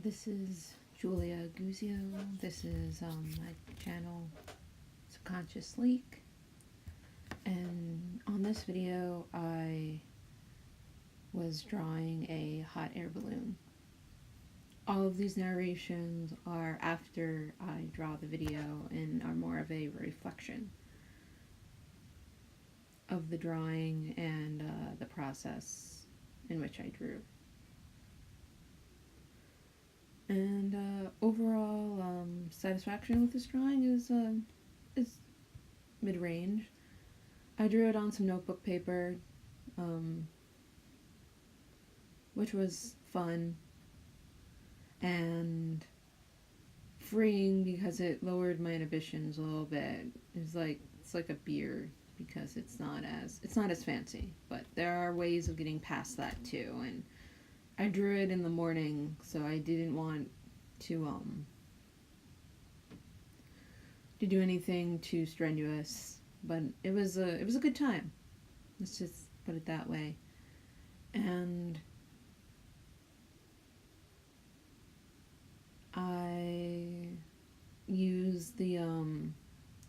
This is Julia Guzio. This is my channel, Subconscious Leak. And on this video, I was drawing a hot air balloon. All of these narrations are after I draw the video and are more of a reflection of the drawing and the process in which I drew. And overall satisfaction with this drawing is mid-range. I drew it on some notebook paper, which was fun and freeing because it lowered my inhibitions a little bit. It's like a beer because it's not as fancy, but there are ways of getting past that too. And I drew it in the morning, so I didn't want to do anything too strenuous, but it was a good time. Let's just put it that way. And I used the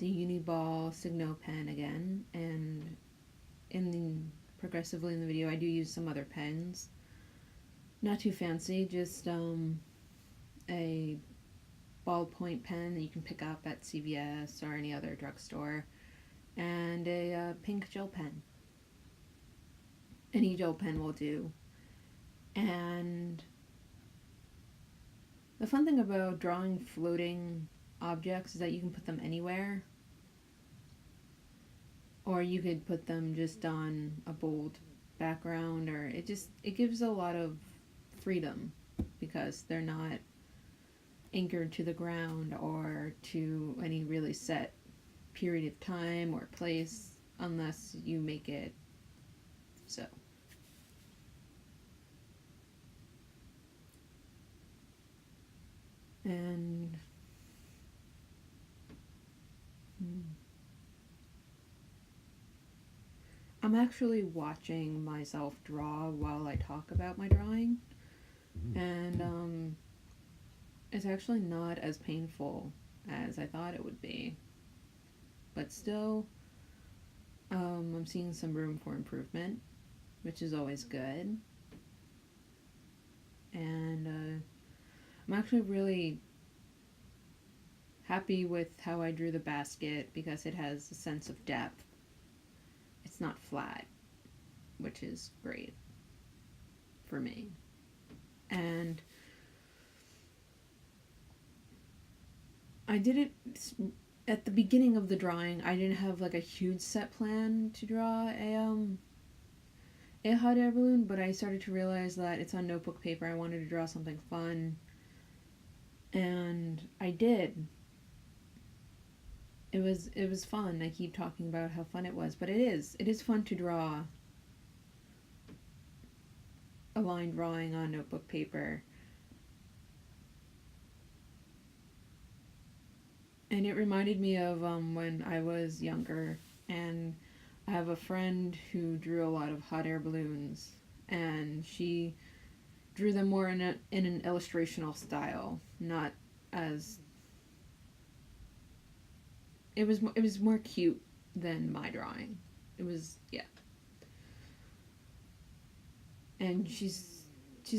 Uniball Signo pen again, and progressively in the video I do use some other pens. Not too fancy, just a ballpoint pen that you can pick up at CVS or any other drugstore, and a pink gel pen. Any gel pen will do. And the fun thing about drawing floating objects is that you can put them anywhere, or you could put them just on a bold background, or it gives a lot of freedom because they're not anchored to the ground or to any really set period of time or place unless you make it so. And I'm actually watching myself draw while I talk about my drawing, and it's actually not as painful as I thought it would be, but still I'm seeing some room for improvement, which is always good. And I'm actually really happy with how I drew the basket because it has a sense of depth. It's not flat, which is great for me. And I did it at the beginning of the drawing. I didn't have like a huge set plan to draw a hot air balloon, but I started to realize that it's on notebook paper. I wanted to draw something fun, and I did. It was fun. I keep talking about how fun it was, but it is fun to draw a line drawing on notebook paper. And it reminded me of when I was younger, and I have a friend who drew a lot of hot air balloons, and she drew them more in an illustrational style, not as it was more cute than my drawing. It was, yeah. And she's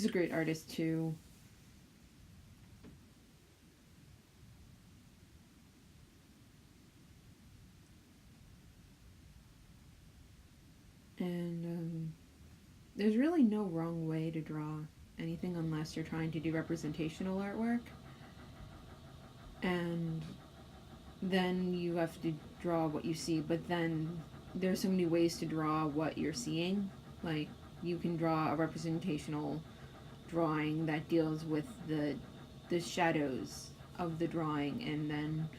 a great artist too. And there's really no wrong way to draw anything unless you're trying to do representational artwork. And then you have to draw what you see, but then there's so many ways to draw what you're seeing. Like, you can draw a representational drawing that deals with the shadows of the drawing, and then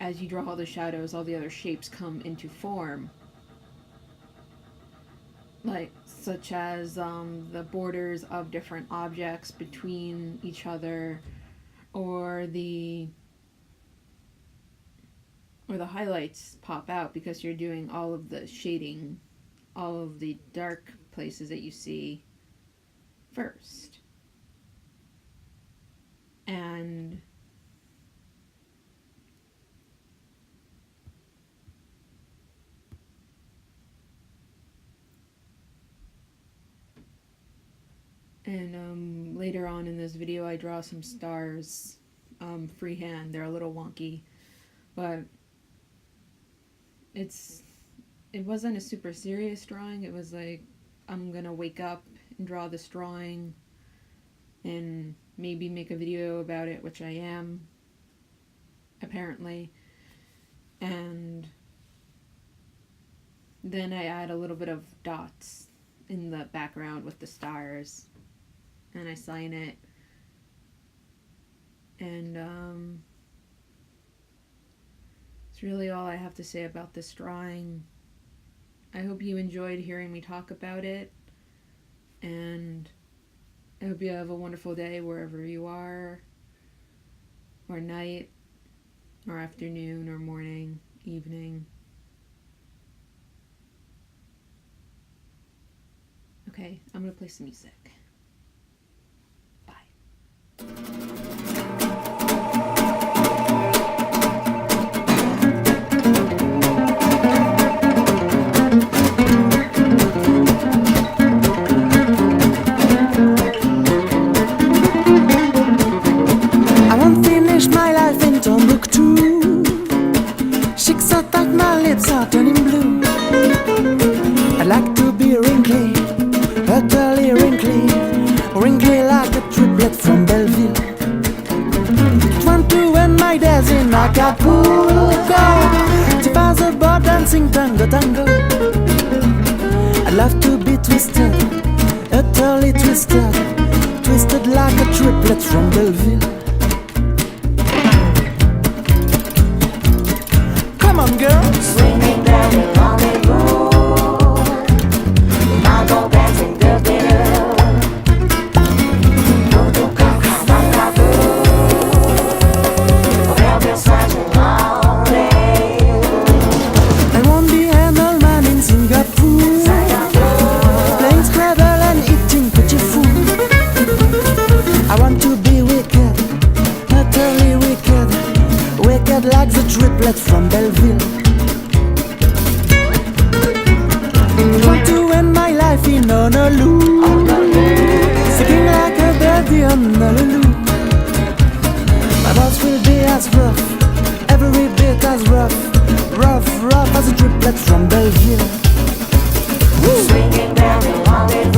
as you draw all the shadows, all the other shapes come into form, like such as the borders of different objects between each other, or the highlights pop out because you're doing all of the shading, all of the dark places that you see first. And later on in this video I draw some stars freehand. They're a little wonky, but it wasn't a super serious drawing. It was like, I'm gonna wake up and draw this drawing and maybe make a video about it, which I am, apparently. And then I add a little bit of dots in the background with the stars, and I sign it. And it's really all I have to say about this drawing. I hope you enjoyed hearing me talk about it, and I hope you have a wonderful day wherever you are, or night, or afternoon, or morning, evening. Okay, I'm gonna play some music. Turning blue. I'd like to be wrinkly, utterly wrinkly, wrinkly like a triplet from Belleville. Want to end my days in Acapulco, to pass a bar dancing tango tango. I'd love to be twisted, utterly twisted, twisted like a triplet from Belleville. Come on, girls. Swinging down the rendezvous, I go dancing the bill. Tudo cacabacaboo, Belleville such a long day. I want the Handelman in Singapore, playing Scrabble and eating pretty food. I want to be wicked, utterly wicked, wicked like the triplet from Belleville. Want to end my life in Honolulu, singing like a birdie on Honolulu. My boss will be as rough, every bit as rough, rough, rough as a triplet from Belleville. Swinging down the rendezvous.